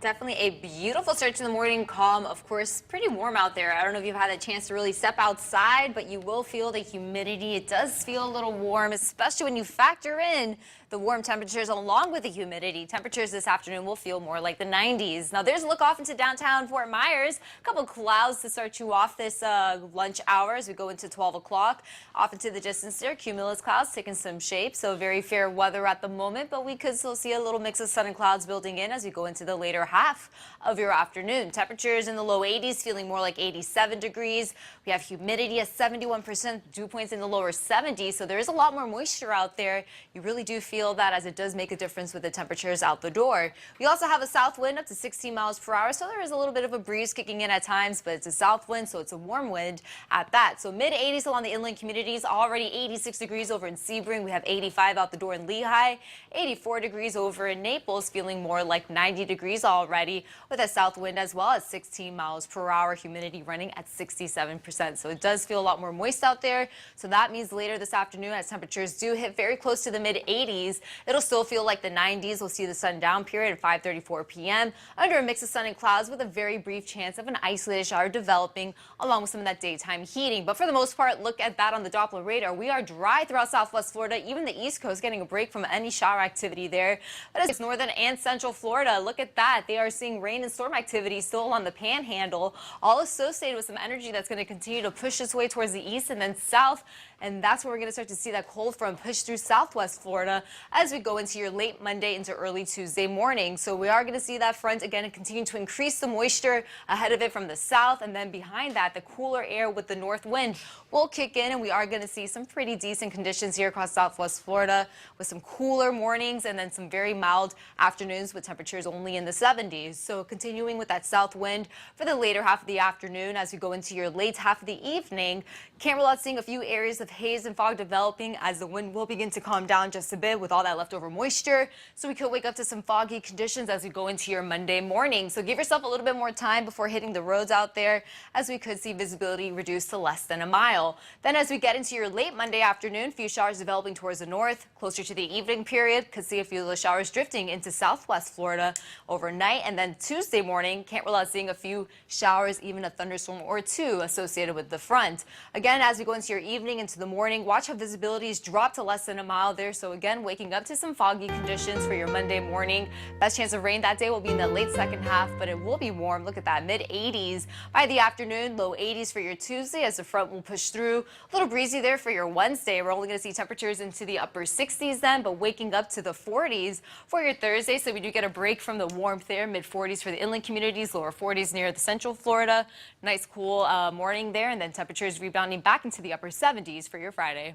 Definitely a beautiful start to the morning. Calm, of course, pretty warm out there. I don't know if you've had a chance to really step outside, but you will feel the humidity. It does feel a little warm, especially when you factor in the warm temperatures along with the humidity. Temperatures this afternoon will feel more like the 90s. Now, there's a look off into downtown Fort Myers. A couple clouds to start you off this lunch hour as we go into 12 o'clock. Off into the distance there, cumulus clouds taking some shape. So very fair weather at the moment, but we could still see a little mix of sun and clouds building in as we go into the later half of your afternoon. Temperatures in the low 80s, feeling more like 87 degrees. We have humidity at 71%, dew points in the lower 70s. So there is a lot more moisture out there. You really do feel that, as it does make a difference with the temperatures out the door. We also have a south wind up to 16 miles per hour. So there is a little bit of a breeze kicking in at times, but it's a south wind, so it's a warm wind at that. So mid 80s along the inland communities, already 86 degrees over in Sebring. We have 85 out the door in Lehigh, 84 degrees over in Naples, feeling more like 90 degrees already, with a south wind as well at 16 miles per hour, humidity running at 67%. So it does feel a lot more moist out there. So that means later this afternoon, as temperatures do hit very close to the mid 80s, it'll still feel like the 90s. We'll see the sundown period at 5:34 p.m. under a mix of sun and clouds with a very brief chance of an isolated shower developing along with some of that daytime heating. But for the most part, look at that on the Doppler radar. We are dry throughout Southwest Florida, even the East Coast getting a break from any shower activity there. But as northern and central Florida, look at that. They are seeing rain and storm activity still on the panhandle, all associated with some energy that's going to continue to push its way towards the east and then south. And that's where we're going to start to see that cold front push through Southwest Florida as we go into your late Monday into early Tuesday morning. So we are going to see that front again and continue to increase the moisture ahead of it from the south. And then behind that, the cooler air with the north wind will kick in. And we are going to see some pretty decent conditions here across Southwest Florida with some cooler mornings and then some very mild afternoons with temperatures only in the 70s. So continuing with that south wind for the later half of the afternoon as we go into your late half of the evening. Can't rule out seeing a few areas of haze and fog developing as the wind will begin to calm down just a bit with all that leftover moisture. So we could wake up to some foggy conditions as we go into your Monday morning. So give yourself a little bit more time before hitting the roads out there, as we could see visibility reduced to less than a mile. Then as we get into your late Monday afternoon, few showers developing towards the north. Closer to the evening period, could see a few of those showers drifting into Southwest Florida overnight. And then Tuesday morning, can't rule out seeing a few showers, even a thunderstorm or two associated with the front. Again, as we go into your evening into the morning, watch how visibilities drop to less than a mile there. So again, waking up to some foggy conditions for your Monday morning. Best chance of rain that day will be in the late second half, but it will be warm. Look at that, mid 80s by the afternoon, low 80s for your Tuesday as the front will push through. A little breezy there for your Wednesday. We're only going to see temperatures into the upper 60s then, but waking up to the 40s for your Thursday. So we do get a break from the warmth there, mid 40s for the inland communities, lower 40s near the central Florida. Nice cool morning there, and then temperatures rebounding back into the upper 70s for your Friday.